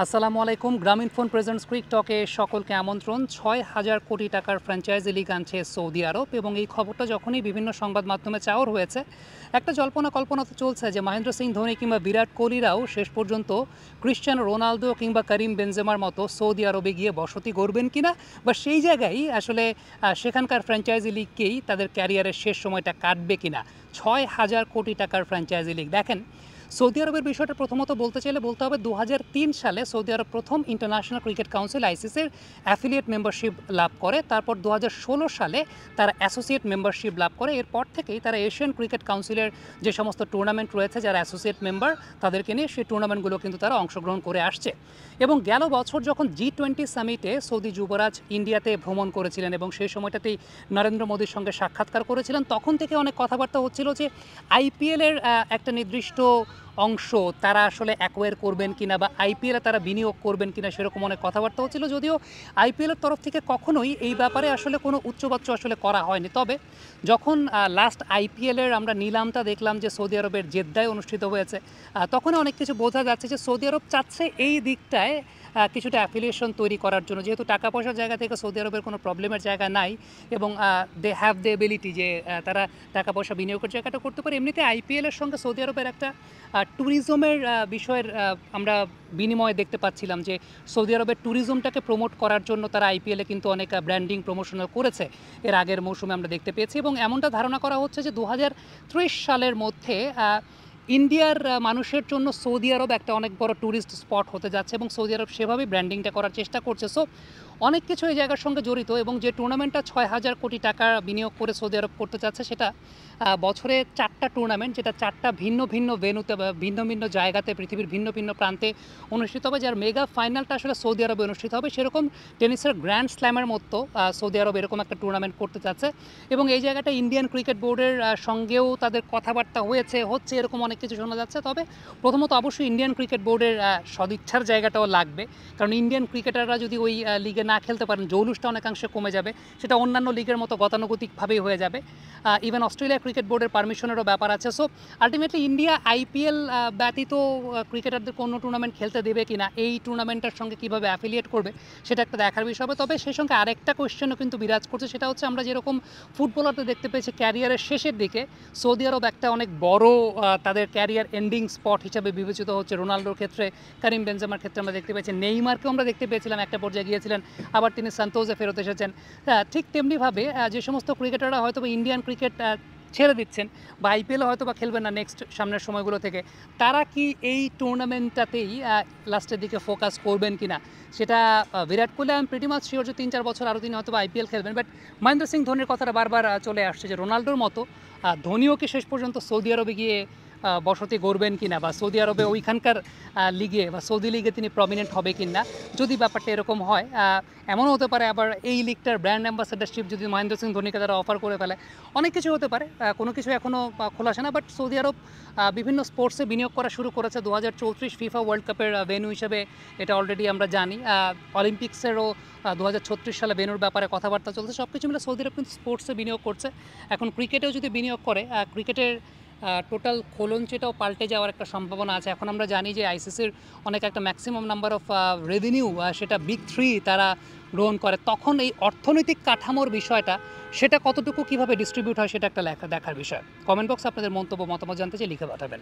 আসসালামু আলাইকুম। গ্রামীণফোন প্রেজেন্টস ক্রিক টকে সকলকে আমন্ত্রণ। ৬,০০০ কোটি টাকার ফ্র্যাঞ্চাইজি লিগ আনছে সৌদি আরব এবং এই খবরটা যখনই বিভিন্ন সংবাদ মাধ্যমে চাওয়ার হয়েছে, একটা জল্পনা কল্পনা তো চলছে যে মহেন্দ্র সিং ধোনি কিংবা বিরাট কোহলিরাও শেষ পর্যন্ত ক্রিশ্চিয়ানো রোনালদো কিংবা করিম বেনজেমার মতো সৌদি আরবে গিয়ে বসতি গড়বেন কিনা, বা সেই জায়গায় আসলে সেখানকার ফ্র্যাঞ্চাইজি লিগকেই তাদের ক্যারিয়ারের শেষ সময়টা কাটবে কিনা। ৬,০০০ কোটি টাকার ফ্র্যাঞ্চাইজি লিগ। দেখেন, সৌদি আরবের বিষয়টা প্রথমত বলতে চাইলে বলতে হবে ২০০৩ সালে সৌদি আরব প্রথম ইন্টারন্যাশনাল ক্রিকেট কাউন্সিল আইসিসির অ্যাফিলিয়েট মেম্বারশিপ লাভ করে। তারপর ২০১৬ সালে তারা অ্যাসোসিয়েট মেম্বারশিপ লাভ করে। এরপর থেকেই তারা এশিয়ান ক্রিকেট কাউন্সিলের যে সমস্ত টুর্নামেন্ট রয়েছে, যারা অ্যাসোসিয়েট মেম্বার তাদেরকে নিয়ে সেই টুর্নামেন্টগুলো কিন্তু তারা অংশগ্রহণ করে আসছে। এবং গেল বছর যখন G20 সামিটে সৌদি যুবরাজ ইন্ডিয়াতে ভ্রমণ করেছিলেন এবং সেই সময়টাতেই নরেন্দ্র মোদীর সঙ্গে সাক্ষাৎকার করেছিলেন, তখন থেকে অনেক কথাবার্তা হচ্ছিল যে আইপিএলের একটা নির্দিষ্ট অংশ তারা আসলে অ্যাকোয়ার করবেন কিনা বা আইপিএলে তারা বিনিয়োগ করবেন কিনা, সেরকম অনেক কথাবার্তা হচ্ছিল। যদিও আইপিএলের তরফ থেকে কখনোই এই ব্যাপারে আসলে কোনো উচ্চবাচ্য আসলে করা হয়নি। তবে যখন লাস্ট আইপিএলের আমরা নিলামটা দেখলাম যে সৌদি আরবের জেদ্দায় অনুষ্ঠিত হয়েছে, তখন অনেক কিছু বোঝা যাচ্ছে যে সৌদি আরব চাচ্ছে এই দিকটায় কিছুটা অ্যাফিলিয়েশন তৈরি করার জন্য। যেহেতু টাকা পয়সার জায়গা থেকে সৌদি আরবের কোনো প্রবলেমের জায়গা নাই এবং দে হ্যাভ দ্য এবিলিটি যে তারা টাকা পয়সা বিনিয়োগের জায়গাটা করতে পারে। এমনিতে আইপিএলের সঙ্গে সৌদি আরবের একটা ট্যুরিজমের বিষয়ের আমরা বিনিময়ে দেখতে পাচ্ছিলাম যে সৌদি আরবের ট্যুরিজমটাকে প্রমোট করার জন্য তারা আইপিএলে কিন্তু অনেক ব্র্যান্ডিং প্রমোশনাল করেছে এর আগের মৌসুমে আমরা দেখতে পেয়েছি। এবং এমনটা ধারণা করা হচ্ছে যে ২০৩০ সালের মধ্যে ইন্ডিয়ার মানুষের জন্য সৌদি আরব একটা অনেক বড় ট্যুরিস্ট স্পট হতে যাচ্ছে এবং সৌদি আরব সেভাবেই ব্র্যান্ডিংটা করার চেষ্টা করছে। সো অনেক কিছু এই জায়গার সঙ্গে জড়িত। এবং যে টুর্নামেন্টটা ৬,০০০ কোটি টাকা বিনিয়োগ করে সৌদি আরব করতে চাচ্ছে, সেটা বছরে ৪টা টুর্নামেন্ট, যেটা ৪টা ভিন্ন ভিন্ন ভেন্যুতে বা ভিন্ন ভিন্ন জায়গাতে পৃথিবীর ভিন্ন ভিন্ন প্রান্তে অনুষ্ঠিত হবে, যার মেগা ফাইনালটা আসলে সৌদি আরবে অনুষ্ঠিত হবে। সেরকম টেনিসের গ্র্যান্ড স্ল্যামের মতো সৌদি আরব এরকম একটা টুর্নামেন্ট করতে চাচ্ছে। এবং এই জায়গাটা ইন্ডিয়ান ক্রিকেট বোর্ডের সঙ্গেও তাদের কথাবার্তা হচ্ছে এরকম অনেক কিছু শোনা যাচ্ছে। তবে প্রথমত অবশ্যই ইন্ডিয়ান ক্রিকেট বোর্ডের সদিচ্ছার জায়গাটাও লাগবে, কারণ ইন্ডিয়ান ক্রিকেটাররা যদি ওই লিগে না খেলতে পারেন, জৌলুসটা অনেকাংশে কমে যাবে। সেটা অন্যান্য লিগের মতো গতানুগতিকভাবেই হয়ে যাবে। ইভেন অস্ট্রেলিয়া ক্রিকেট বোর্ডের পারমিশনেরও ব্যাপার আছে। সো আলটিমেটলি ইন্ডিয়া আইপিএল ব্যতীত ক্রিকেটারদের কোনো টুর্নামেন্ট খেলতে দেবে কিনা, এই টুর্নামেন্টের সঙ্গে কীভাবে অ্যাফিলিয়েট করবে, সেটা একটা দেখার বিষয় হবে। তবে সেই সঙ্গে আরেকটা কোয়েশ্চেনও কিন্তু বিরাজ করছে, সেটা হচ্ছে আমরা যেরকম ফুটবলারদের দেখতে পেয়েছি ক্যারিয়ারের শেষের দিকে, সৌদি আরব একটা অনেক বড় তাদের ক্যারিয়ার এন্ডিং স্পট হিসাবে বিবেচিত হচ্ছে। রোনাল্ডোর ক্ষেত্রে, করিম বেনজেমার ক্ষেত্রে আমরা দেখতে পেয়েছি, নেইমারকেও আমরা দেখতে পেয়েছিলাম একটা পর্যায়ে গিয়েছিলেন, আবার তিনি সান্তোসে ফেরত এসেছেন। ঠিক তেমনিভাবে যে সমস্ত ক্রিকেটাররা হয়তো বা ইন্ডিয়ান ক্রিকেট ছেড়ে দিচ্ছেন বা আইপিএলে হয়তো বা খেলবেন না নেক্সট সামনের সময়গুলো থেকে, তারা কি এই টুর্নামেন্টটাতেই লাস্টের দিকে ফোকাস করবেন কিনা, সেটা বিরাট কোহলি আমি প্রিটি মাচ শিওর যে ৩-৪ বছর আরও তিনি হয়তো বা আইপিএল খেলবেন। বাট মহেন্দ্র সিং ধোনির কথাটা বারবার চলে আসছে যে রোনাল্ডোর মতো ধোনিও কি শেষ পর্যন্ত সৌদি আরবে গিয়ে বসতি গড়বেন কিনা, বা সৌদি আরবে ওইখানকার লিগে বা সৌদি লিগে তিনি প্রমিনেন্ট হবে কিনা। যদি ব্যাপারটা এরকম হয়, এমনও হতে পারে আবার এই লিগটার ব্র্যান্ড অ্যাম্বাসেডারশিপ যদি মহেন্দ্র সিং ধোনিকে তারা অফার করে ফেলে, অনেক কিছু হতে পারে। কোনো কিছু এখনও খোলাসে না। বাট সৌদি আরব বিভিন্ন স্পোর্টসে বিনিয়োগ করা শুরু করেছে। ২০৩৪ ফিফা ওয়ার্ল্ড কাপের ভেন্যু হিসেবে এটা অলরেডি আমরা জানি। অলিম্পিক্সেরও ২০৩৬ সালে ভেন্যুর ব্যাপারে কথাবার্তা চলছে। সব কিছু মিলে সৌদি আরব কিন্তু স্পোর্টসে বিনিয়োগ করছে। এখন ক্রিকেটেও যদি বিনিয়োগ করে, ক্রিকেটের টোটাল খোলনচেটাও পাল্টে যাওয়ার একটা সম্ভাবনা আছে। এখন আমরা জানি যে আইসিসির অনেক একটা ম্যাক্সিমাম নাম্বার অফ রেভিনিউ সেটা বিগ থ্রি তারা গ্রহণ করে। তখন এই অর্থনৈতিক কাঠামোর বিষয়টা, সেটা কতটুকু কীভাবে ডিস্ট্রিবিউট হয়, সেটা একটা দেখার বিষয়। কমেন্ট বক্সে আপনাদের মন্তব্য মতামত জানতে চাই, লিখে পাঠাবেন।